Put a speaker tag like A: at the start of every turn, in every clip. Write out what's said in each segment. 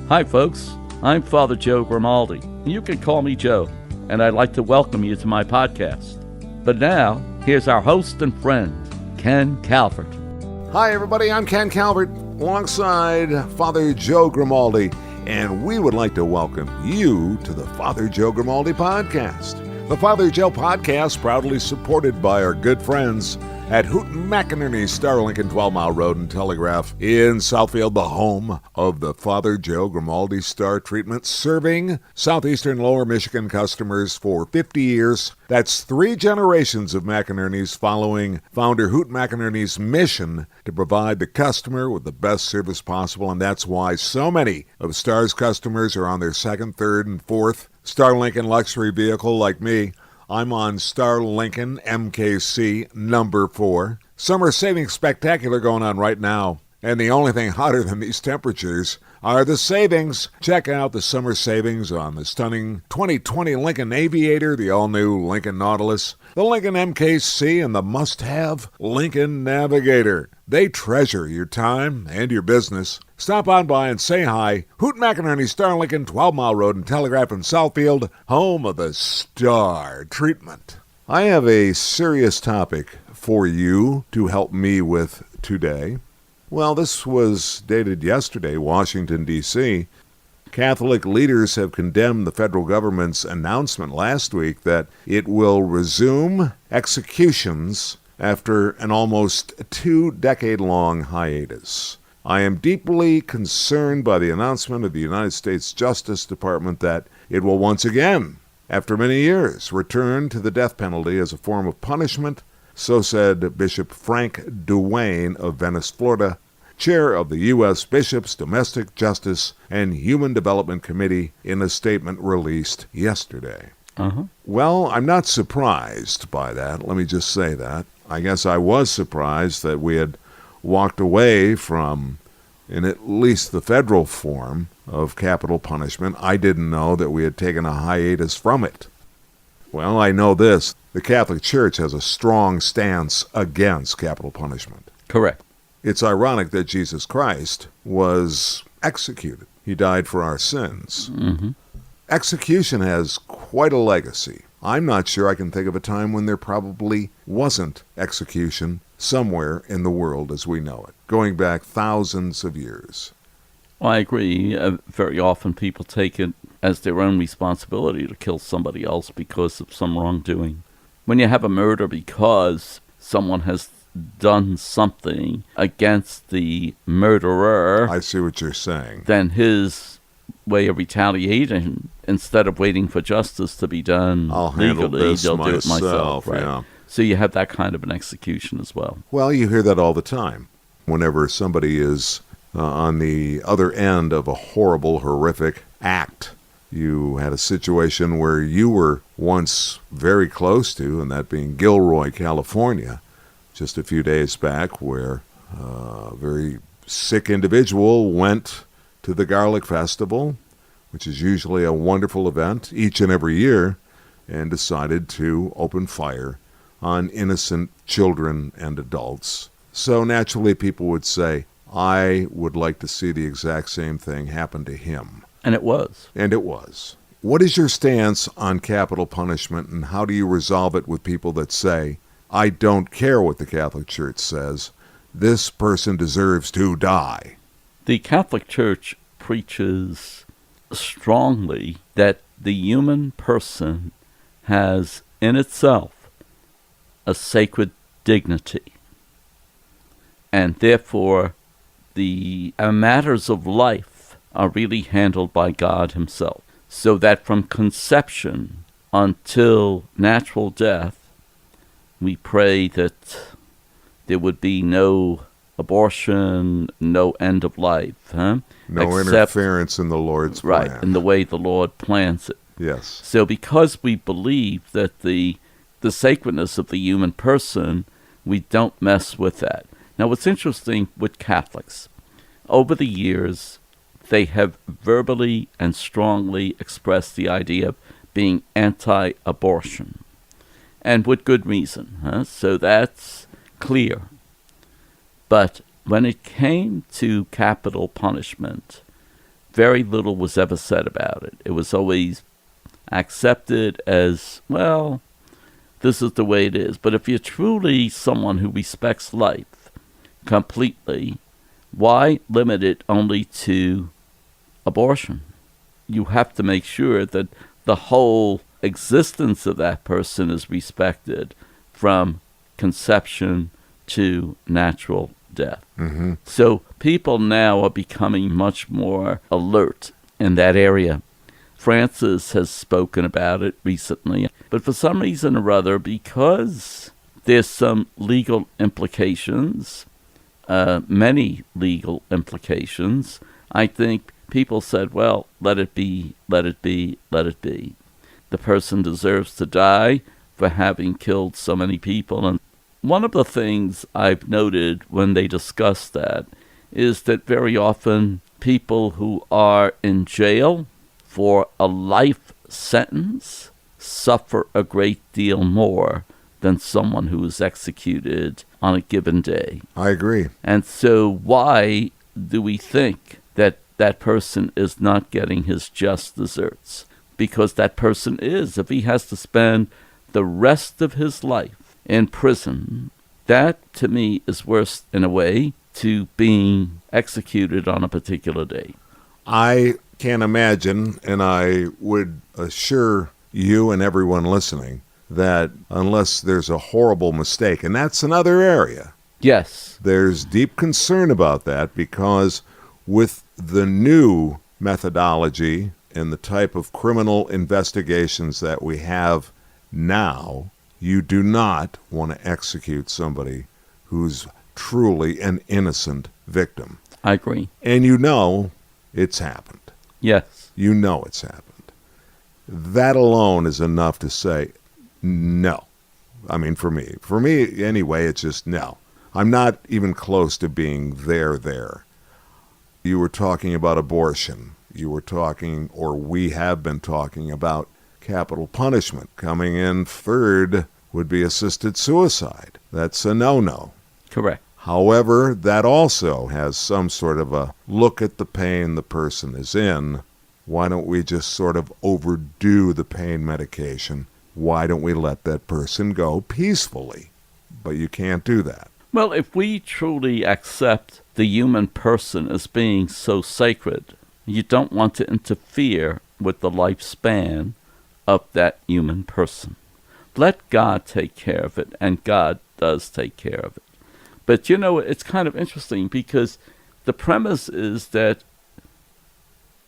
A: Hi folks, I'm Father Joe Grimaldi. You can call me Joe, and I'd like to welcome you to my podcast. But now, here's our host and friend, Ken Calvert.
B: Hi everybody, I'm Ken Calvert, alongside Father Joe Grimaldi, and we would like to welcome you to the Father Joe Grimaldi Podcast. The Father Joe Podcast, proudly supported by our good friends at Houghton McInerney Star Lincoln 12 Mile Road and Telegraph in Southfield, the home of the Father Joe Grimaldi Star Treatment, serving southeastern Lower Michigan customers for 50 years. That's 3 generations of McInerney's following founder Houghton McInerney's mission to provide the customer with the best service possible, and that's why so many of Star's customers are on their 2nd, 3rd, and 4th Star Lincoln luxury vehicle like me. I'm on Star Lincoln MKC number 4. Summer savings spectacular going on right now. And the only thing hotter than these temperatures are the savings. Check out the summer savings on the stunning 2020 Lincoln Aviator, the all-new Lincoln Nautilus, the Lincoln MKC, and the must-have Lincoln Navigator. They treasure your time and your business. Stop on by and say hi. Houghton McInerney Star Lincoln 12 Mile Road and Telegraph in Southfield, home of the Star Treatment. I have a serious topic for you to help me with today. Well, this was dated yesterday, Washington, D.C. Catholic leaders have condemned the federal government's announcement last week that it will resume executions after an almost 2-decade-long hiatus. I am deeply concerned by the announcement of the United States Justice Department that it will once again, after many years, return to the death penalty as a form of punishment. So said Bishop Frank Duane of Venice, Florida, chair of the U.S. Bishops' Domestic Justice and Human Development Committee, in a statement released yesterday. Well, I'm not surprised by that. Let me just say that. I guess I was surprised that we had walked away from, in at least the federal form of capital punishment. I didn't know that we had taken a hiatus from it. Well, I know this. The Catholic Church has a strong stance against capital punishment.
A: Correct.
B: It's ironic that Jesus Christ was executed. He died for our sins. Execution has quite a legacy. I'm not sure I can think of a time when there probably wasn't execution somewhere in the world as we know it, going back thousands of years.
A: Well, I agree. Very often people take it as their own responsibility to kill somebody else because of some wrongdoing. When you have a murder because someone has done something against the murderer,
B: I see what you're saying.
A: Then his way of retaliating, instead of waiting for justice to be done
B: I'll handle
A: legally,
B: this
A: they'll
B: myself,
A: do it myself. Right?
B: Yeah.
A: So you have that kind of an execution as well.
B: Well, you hear that all the time. Whenever somebody is on the other end of a horrible, horrific act. You had a situation where you were once very close to, and that being Gilroy, California, just a few days back, where a very sick individual went to the Garlic Festival, which is usually a wonderful event each and every year, and decided to open fire on innocent children and adults. So naturally people would say, I would like to see the exact same thing happen to him.
A: And it was.
B: And it was. What is your stance on capital punishment, and how do you resolve it with people that say, I don't care what the Catholic Church says, this person deserves to die?
A: The Catholic Church preaches strongly that the human person has in itself a sacred dignity, and therefore the matters of life are really handled by God himself, so that from conception until natural death, we pray that there would be no abortion, no end of life. No
B: interference in the Lord's plan.
A: Right, in the way the Lord plans it.
B: Yes.
A: So because we believe that the sacredness of the human person, we don't mess with that. Now, what's interesting with Catholics, over the years, they have verbally and strongly expressed the idea of being anti-abortion, and with good reason. So that's clear. But when it came to capital punishment, very little was ever said about it. It was always accepted as, well, this is the way it is. But if you're truly someone who respects life completely, why limit it only to abortion? You have to make sure that the whole existence of that person is respected from conception to natural death.
B: Mm-hmm.
A: So people now are becoming much more alert in that area. Francis has spoken about it recently, but for some reason or other, because there's some legal implications, many legal implications, I think people said, well, let it be, let it be, let it be. The person deserves to die for having killed so many people. And one of the things I've noted when they discuss that is that very often people who are in jail for a life sentence suffer a great deal more than someone who is executed on a given day.
B: I agree.
A: And so why do we think that that person is not getting his just deserts? Because that person is. If he has to spend the rest of his life in prison, that to me is worse in a way to being executed on a particular day.
B: I can't imagine, and I would assure you and everyone listening, that unless there's a horrible mistake, and that's another area.
A: Yes.
B: There's deep concern about that because with the new methodology and the type of criminal investigations that we have now, you do not want to execute somebody who's truly an innocent victim.
A: I agree.
B: And you know it's happened.
A: Yes.
B: You know it's happened. That alone is enough to say no. I mean, for me anyway, it's just no. I'm not even close to being there. You were talking about abortion. You were talking, or we have been talking about capital punishment. Coming in third would be assisted suicide. That's a no-no.
A: Correct.
B: However, that also has some sort of a look at the pain the person is in. Why don't we just sort of overdo the pain medication? Why don't we let that person go peacefully? But you can't do that.
A: Well, if we truly accept the human person as being so sacred, you don't want to interfere with the lifespan of that human person. Let God take care of it, and God does take care of it. But, it's kind of interesting because the premise is that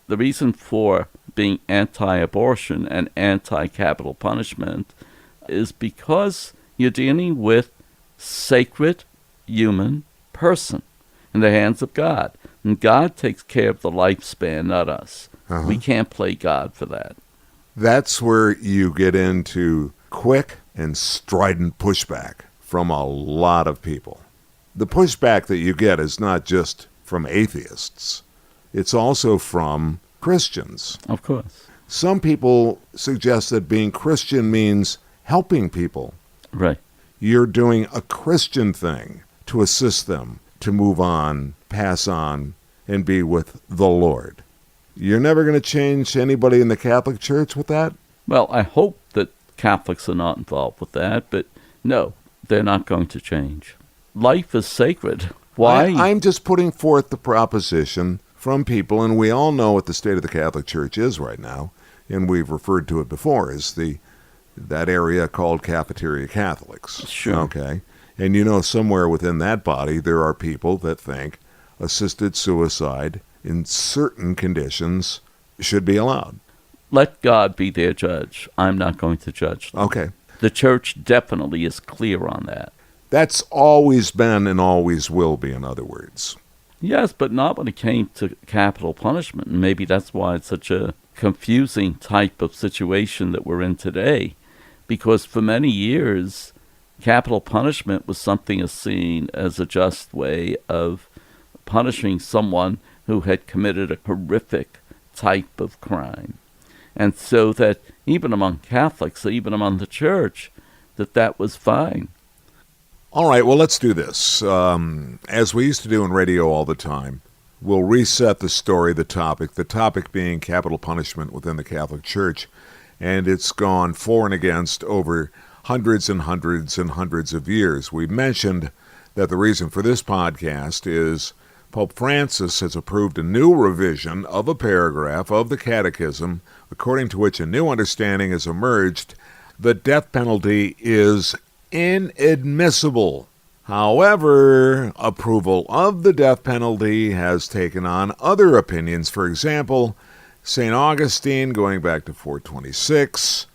A: the reason for being anti-abortion and anti-capital punishment is because you're dealing with sacred human person in the hands of God. And God takes care of the lifespan, not us. Uh-huh. We can't play God for that.
B: That's where you get into quick and strident pushback from a lot of people. The pushback that you get is not just from atheists. It's also from Christians.
A: Of course.
B: Some people suggest that being Christian means helping people.
A: Right.
B: You're doing a Christian thing to assist them to move on, pass on, and be with the Lord. You're never going to change anybody in the Catholic Church with that?
A: Well, I hope that Catholics are not involved with that, but no, they're not going to change. Life is sacred. Why?
B: I'm just putting forth the proposition from people, and we all know what the state of the Catholic Church is right now, and we've referred to it before as that area called cafeteria Catholics.
A: Sure.
B: Okay. And somewhere within that body, there are people that think assisted suicide in certain conditions should be allowed.
A: Let God be their judge. I'm not going to judge them.
B: Okay.
A: The church definitely is clear on that.
B: That's always been and always will be, in other words.
A: Yes, but not when it came to capital punishment. And maybe that's why it's such a confusing type of situation that we're in today. Because for many years, capital punishment was something seen as a just way of punishing someone who had committed a horrific type of crime. And so that even among Catholics, even among the church, that was fine.
B: All right, well, let's do this. As we used to do in radio all the time, We'll reset the story, the topic being capital punishment within the Catholic Church, and it's gone for and against over hundreds and hundreds and hundreds of years. We mentioned that the reason for this podcast is Pope Francis has approved a new revision of a paragraph of the Catechism, according to which a new understanding has emerged. The death penalty is inadmissible. However, approval of the death penalty has taken on other opinions. For example, St. Augustine, going back to 426,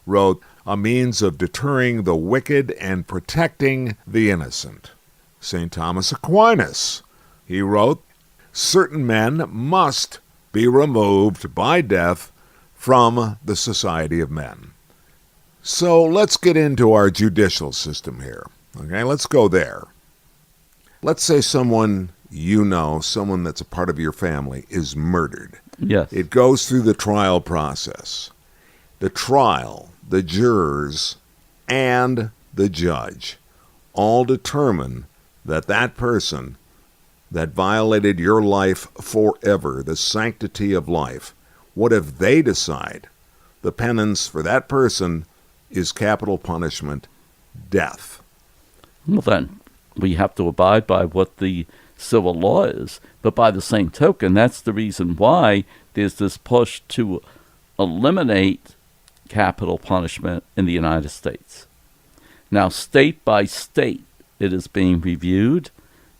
B: wrote, "A means of deterring the wicked and protecting the innocent." St. Thomas Aquinas, he wrote, "Certain men must be removed by death from the society of men." So let's get into our judicial system here. Okay, let's go there. Let's say someone someone that's a part of your family, is murdered.
A: Yes.
B: It goes through the trial process. The trial, the jurors, and the judge all determine that that person that violated your life forever, the sanctity of life, what if they decide the penance for that person is capital punishment, death?
A: Well, then, we have to abide by what the civil law is. But by the same token, that's the reason why there's this push to eliminate capital punishment in the United States. Now, state by state, it is being reviewed.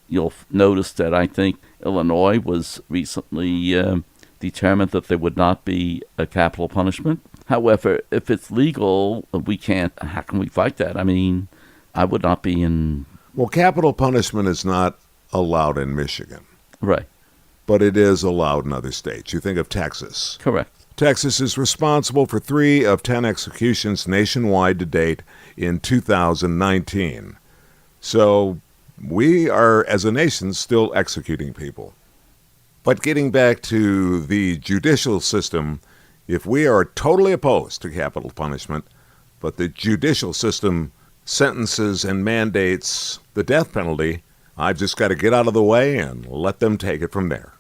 A: You'll notice that I think Illinois was recently determined that there would not be a capital punishment. However, if it's legal, how can we fight that? I mean, I would not be in...
B: Well, capital punishment is not allowed in Michigan.
A: Right.
B: But it is allowed in other states. You think of Texas.
A: Correct.
B: Texas is responsible for 3 of 10 executions nationwide to date in 2019. So we are, as a nation, still executing people. But getting back to the judicial system, if we are totally opposed to capital punishment, but the judicial system sentences and mandates the death penalty, I've just got to get out of the way and let them take it from there.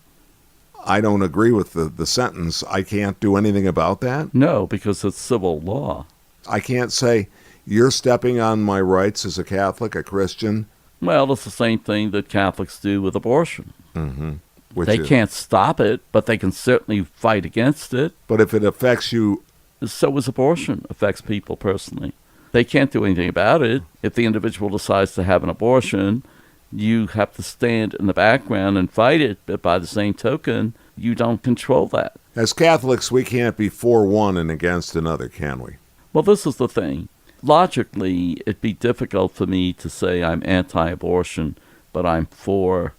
B: I don't agree with the sentence. I can't do anything about that.
A: No, because it's civil law.
B: I can't say, you're stepping on my rights as a Catholic, a Christian.
A: Well, it's the same thing that Catholics do with abortion.
B: Mm-hmm.
A: They can't stop it, but they can certainly fight against it.
B: But if it affects you...
A: So is abortion. Affects people personally. They can't do anything about it. If the individual decides to have an abortion, you have to stand in the background and fight it. But by the same token, you don't control that.
B: As Catholics, we can't be for one and against another, can we?
A: Well, this is the thing. Logically, it'd be difficult for me to say I'm anti-abortion, but I'm for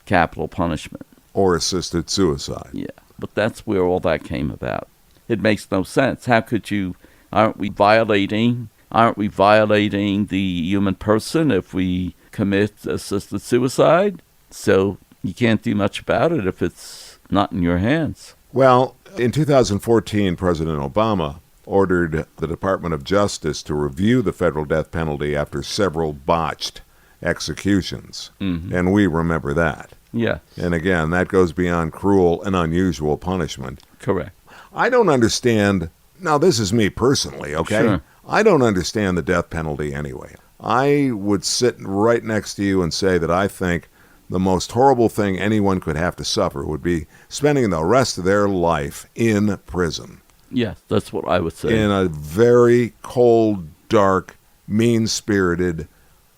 A: capital punishment.
B: Or assisted suicide.
A: Yeah, but that's where all that came about. It makes no sense. How could you... Aren't we violating the human person if we commit assisted suicide? So you can't do much about it if it's not in your hands.
B: Well, in 2014, President Obama ordered the Department of Justice to review the federal death penalty after several botched executions. Mm-hmm. And we remember that.
A: Yes.
B: And again, that goes beyond cruel and unusual punishment.
A: Correct.
B: I don't understand... Now, this is me personally, okay?
A: Sure.
B: I don't understand the death penalty anyway. I would sit right next to you and say that I think the most horrible thing anyone could have to suffer would be spending the rest of their life in prison.
A: Yes, that's what I would say.
B: In a very cold, dark, mean-spirited,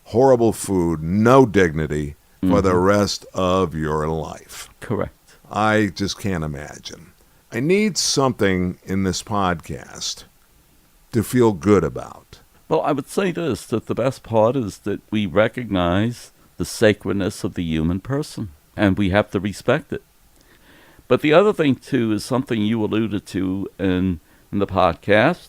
B: horrible food, no dignity for the rest of your life.
A: Correct.
B: I just can't imagine. I need something in this podcast to feel good about.
A: Well, I would say this, that the best part is that we recognize the sacredness of the human person, and we have to respect it. But the other thing, too, is something you alluded to in the podcast.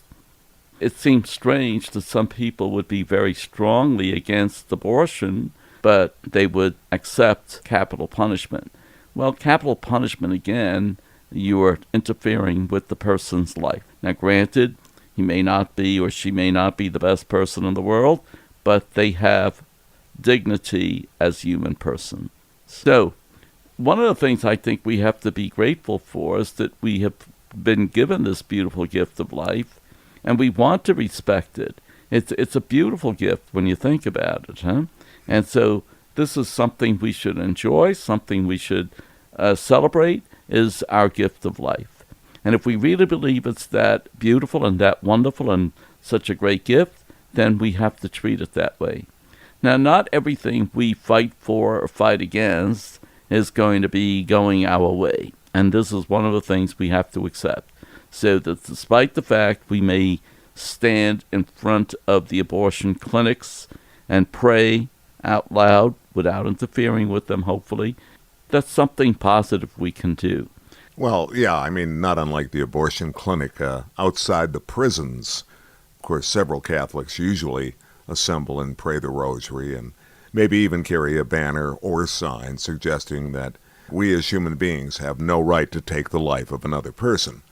A: It seems strange that some people would be very strongly against abortion, but they would accept capital punishment. Well, capital punishment, again, you are interfering with the person's life. Now, granted, he may not be or she may not be the best person in the world, but they have dignity as human person. So, one of the things I think we have to be grateful for is that we have been given this beautiful gift of life, and we want to respect it. It's a beautiful gift when you think about it, huh? And so this is something we should enjoy, something we should celebrate, is our gift of life. And if we really believe it's that beautiful and that wonderful and such a great gift, then we have to treat it that way. Now, not everything we fight for or fight against is going to be going our way. And this is one of the things we have to accept. So that despite the fact we may stand in front of the abortion clinics and pray out loud without interfering with them, hopefully, that's something positive we can do.
B: Well, yeah, I mean, not unlike the abortion clinic outside the prisons. Of course, several Catholics usually assemble and pray the rosary and maybe even carry a banner or sign suggesting that we as human beings have no right to take the life of another person.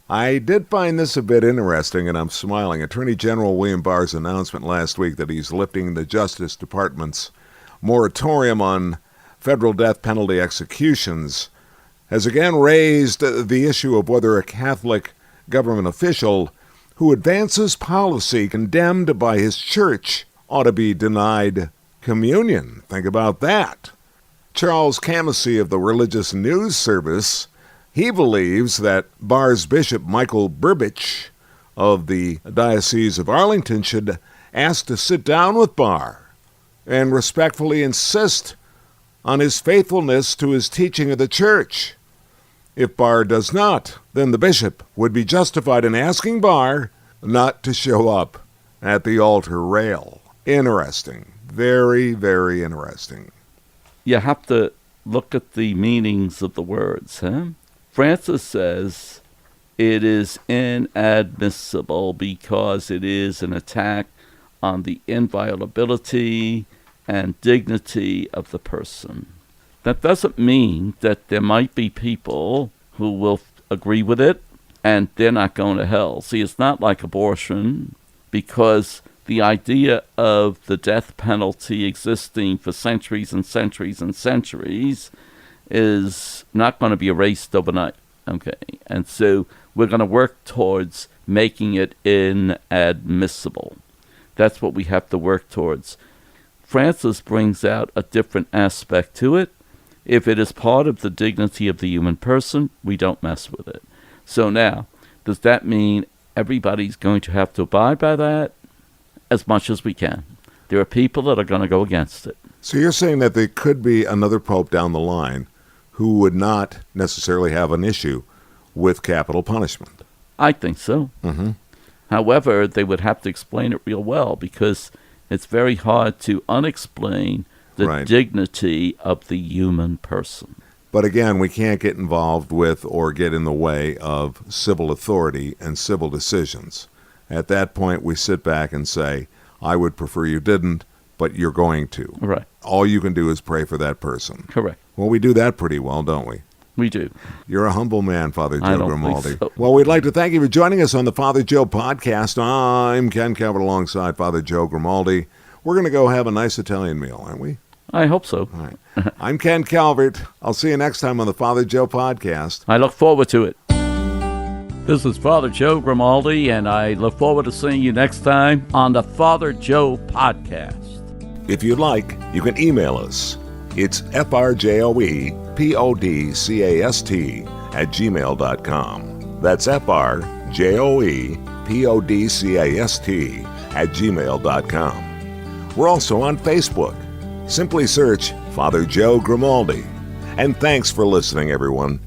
B: I did find this a bit interesting, and I'm smiling. Attorney General William Barr's announcement last week that he's lifting the Justice Department's moratorium on federal death penalty executions has again raised the issue of whether a Catholic government official who advances policy condemned by his church ought to be denied communion. Think about that. Charles Camasey of the Religious News Service, he believes that Barr's Bishop Michael Burbidge of the Diocese of Arlington should ask to sit down with Barr and respectfully insist on his faithfulness to his teaching of the church. If Barr does not, then the bishop would be justified in asking Barr not to show up at the altar rail. Interesting. Very, very interesting.
A: You have to look at the meanings of the words, huh? Francis says it is inadmissible because it is an attack on the inviolability and dignity of the person. That doesn't mean that there might be people who will agree with it and they're not going to hell. See, it's not like abortion, because the idea of the death penalty existing for centuries and centuries and centuries is not going to be erased overnight. Okay, and so we're going to work towards making it inadmissible. That's what we have to work towards. Francis brings out a different aspect to it. If it is part of the dignity of the human person, we don't mess with it. So now, does that mean everybody's going to have to abide by that? As much as we can. There are people that are going to go against it.
B: So you're saying that there could be another pope down the line who would not necessarily have an issue with capital punishment?
A: I think so.
B: Mm-hmm.
A: However, they would have to explain it real well, because it's very hard to unexplain the dignity of the human person.
B: But again, we can't get involved with or get in the way of civil authority and civil decisions. At that point, we sit back and say, I would prefer you didn't, but you're going to.
A: Right.
B: All you can do is pray for that person.
A: Correct.
B: Well, we do that pretty well, don't we?
A: We do.
B: You're a humble man, Father Joe Grimaldi.
A: Think so.
B: Well, we'd like to thank you for joining us on the Father Joe podcast. I'm Ken Calvert alongside Father Joe Grimaldi. We're going to go have a nice Italian meal, aren't we?
A: I hope so.
B: All right. I'm Ken Calvert. I'll see you next time on the Father Joe podcast.
A: I look forward to it. This is Father Joe Grimaldi, and I look forward to seeing you next time on the Father Joe podcast.
B: If you'd like, you can email us. It's frjoepodcast@gmail.com. That's frjoepodcast@gmail.com. We're also on Facebook. Simply search Father Joe Grimaldi. And thanks for listening, everyone.